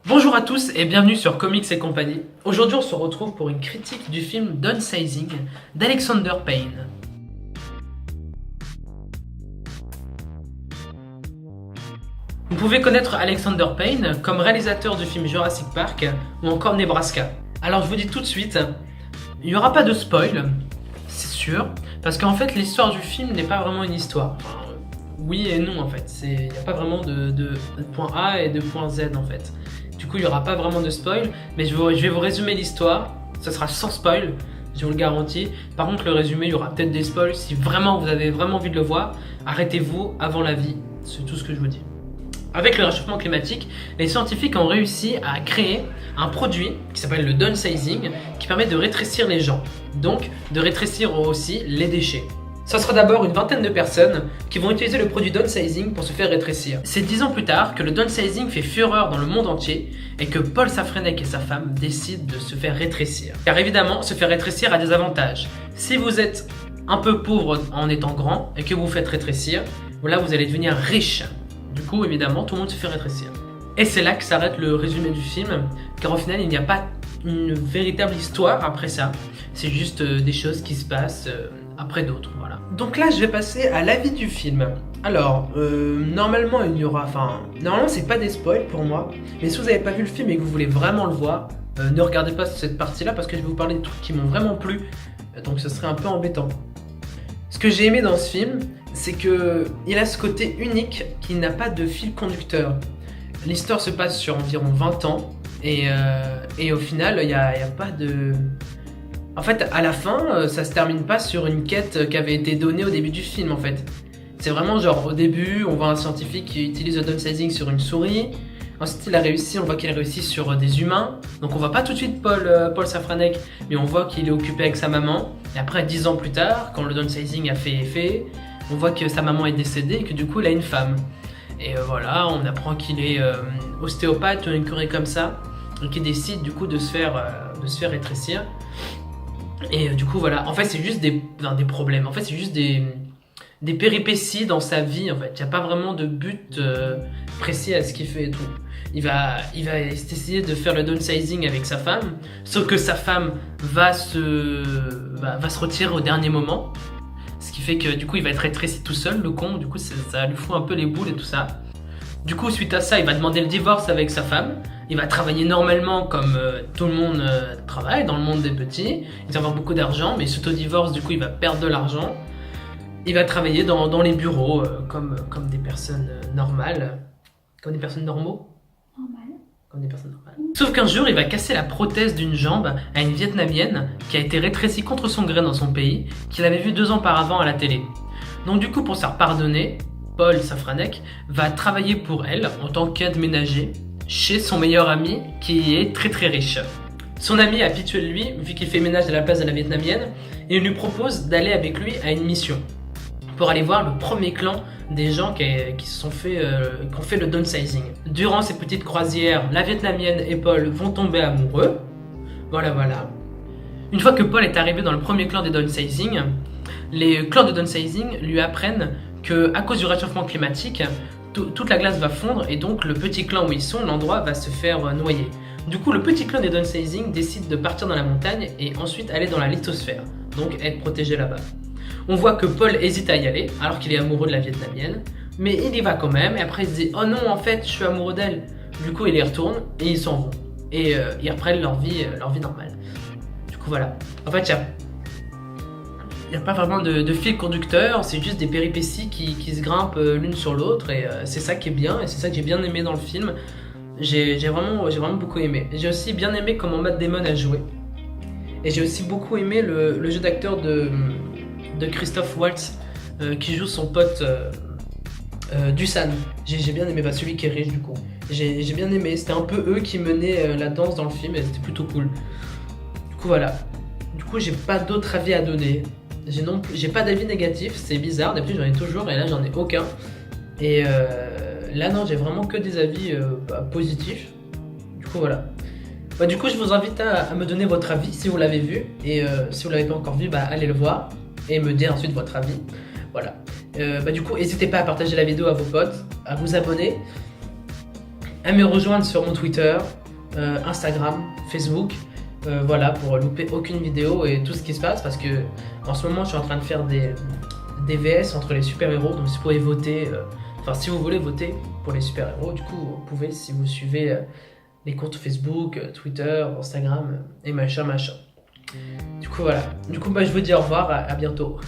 Bonjour à tous et bienvenue sur Comics et compagnie. Aujourd'hui on se retrouve pour une critique du film Downsizing d'Alexander Payne. Vous pouvez connaître Alexander Payne comme réalisateur du film Jurassic Park ou encore Nebraska. Alors je vous dis tout de suite, il n'y aura pas de spoil, c'est sûr, parce qu'en fait l'histoire du film n'est pas vraiment une histoire. Enfin, oui et non en fait, il n'y a pas vraiment de point A et de point Z en fait. Du coup il n'y aura pas vraiment de spoil, mais je vais vous résumer l'histoire, ce sera sans spoil, je vous le garantis. Par contre le résumé, il y aura peut-être des spoils, si vraiment vous avez vraiment envie de le voir, arrêtez-vous avant l'avis, c'est tout ce que je vous dis. Avec le réchauffement climatique, les scientifiques ont réussi à créer un produit qui s'appelle le downsizing, qui permet de rétrécir les gens, donc de rétrécir aussi les déchets. Ce sera d'abord une vingtaine de personnes qui vont utiliser le produit downsizing pour se faire rétrécir. C'est 10 ans plus tard que le downsizing fait fureur dans le monde entier et que Paul Safranek et sa femme décident de se faire rétrécir. Car évidemment, se faire rétrécir a des avantages. Si vous êtes un peu pauvre en étant grand et que vous vous faites rétrécir, là vous allez devenir riche. Du coup, évidemment, tout le monde se fait rétrécir. Et c'est là que s'arrête le résumé du film, car au final, il n'y a pas une véritable histoire après ça. C'est juste des choses qui se passent après d'autres, voilà. Donc là, je vais passer à l'avis du film. Alors, normalement, normalement, c'est pas des spoils pour moi, mais si vous n'avez pas vu le film et que vous voulez vraiment le voir, ne regardez pas cette partie-là, parce que je vais vous parler des trucs qui m'ont vraiment plu, donc ce serait un peu embêtant. Ce que j'ai aimé dans ce film, c'est qu'il a ce côté unique qu'il n'a pas de fil conducteur. L'histoire se passe sur environ 20 ans et au final, il n'y a pas de... En fait, à la fin, ça se termine pas sur une quête qui avait été donnée au début du film en fait. C'est vraiment genre au début, on voit un scientifique qui utilise le downsizing sur une souris. Ensuite, on voit qu'il a réussi sur des humains. Donc on voit pas tout de suite Paul Safranek, mais on voit qu'il est occupé avec sa maman. Et après, 10 ans plus tard, quand le downsizing a fait effet, on voit que sa maman est décédée et que du coup, il a une femme. Et voilà, on apprend qu'il est ostéopathe ou une connerie comme ça, et qu'il décide du coup de se faire rétrécir. Et du coup, voilà, en fait, c'est juste des problèmes. En fait, c'est juste des péripéties dans sa vie, en fait. Il n'y a pas vraiment de but précis à ce qu'il fait et tout. Il va essayer de faire le downsizing avec sa femme, sauf que sa femme va se retirer au dernier moment. Ce qui fait que du coup il va être rétréci tout seul, le con, du coup ça lui fout un peu les boules et tout ça. Du coup suite à ça il va demander le divorce avec sa femme, il va travailler normalement comme tout le monde travaille dans le monde des petits, il va avoir beaucoup d'argent mais s'auto-divorce, du coup il va perdre de l'argent. Il va travailler dans les bureaux comme des personnes normales, comme des personnes normaux. Comme des personnes normales. Sauf qu'un jour, il va casser la prothèse d'une jambe à une Vietnamienne qui a été rétrécie contre son gré dans son pays, qu'il avait vu 2 ans auparavant à la télé. Donc du coup, pour se faire pardonner, Paul Safranek va travailler pour elle en tant qu'aide ménager chez son meilleur ami qui est très très riche. Son ami a pitié de lui vu qu'il fait ménage à la place de la Vietnamienne et il lui propose d'aller avec lui à une mission pour aller voir le premier clan des gens qui ont fait le downsizing. Durant ces petites croisières, la Vietnamienne et Paul vont tomber amoureux. Voilà. Une fois que Paul est arrivé dans le premier clan des downsizing, les clans de downsizing lui apprennent que à cause du réchauffement climatique, toute la glace va fondre et donc le petit clan où ils sont, l'endroit va se faire noyer. Du coup, le petit clan des downsizing décide de partir dans la montagne et ensuite aller dans la lithosphère, donc être protégé là-bas. On voit que Paul hésite à y aller, alors qu'il est amoureux de la Vietnamienne, mais il y va quand même, et après il se dit « Oh non, en fait, je suis amoureux d'elle ». Du coup, il y retourne, et ils s'en vont. Et ils reprennent leur vie normale. Du coup, voilà. En fait, il n'y a pas vraiment de fil conducteur, c'est juste des péripéties qui se grimpent l'une sur l'autre, et c'est ça qui est bien, et c'est ça que j'ai bien aimé dans le film. J'ai vraiment beaucoup aimé. J'ai aussi bien aimé comment Matt Damon a joué. Et j'ai aussi beaucoup aimé le jeu d'acteur de Christophe Waltz qui joue son pote Dusan. J'ai bien aimé, celui qui est riche du coup. J'ai bien aimé, c'était un peu eux qui menaient la danse dans le film et c'était plutôt cool. Du coup voilà. Du coup j'ai pas d'autre avis à donner. J'ai pas d'avis négatif, c'est bizarre, d'habitude j'en ai toujours et là j'en ai aucun. Et là non, j'ai vraiment que des avis positifs. Du coup voilà. Du coup je vous invite à me donner votre avis si vous l'avez vu. Et si vous l'avez pas encore vu, allez le voir. Et me dire ensuite votre avis. Voilà. Du coup, n'hésitez pas à partager la vidéo à vos potes, à vous abonner, à me rejoindre sur mon Twitter, Instagram, Facebook. Voilà, pour louper aucune vidéo et tout ce qui se passe, parce que en ce moment je suis en train de faire des VS entre les super-héros, donc si vous pouvez voter, enfin si vous voulez voter pour les super-héros, du coup vous pouvez si vous suivez les comptes Facebook, Twitter, Instagram et machin. Du coup voilà, je vous dis au revoir, à bientôt.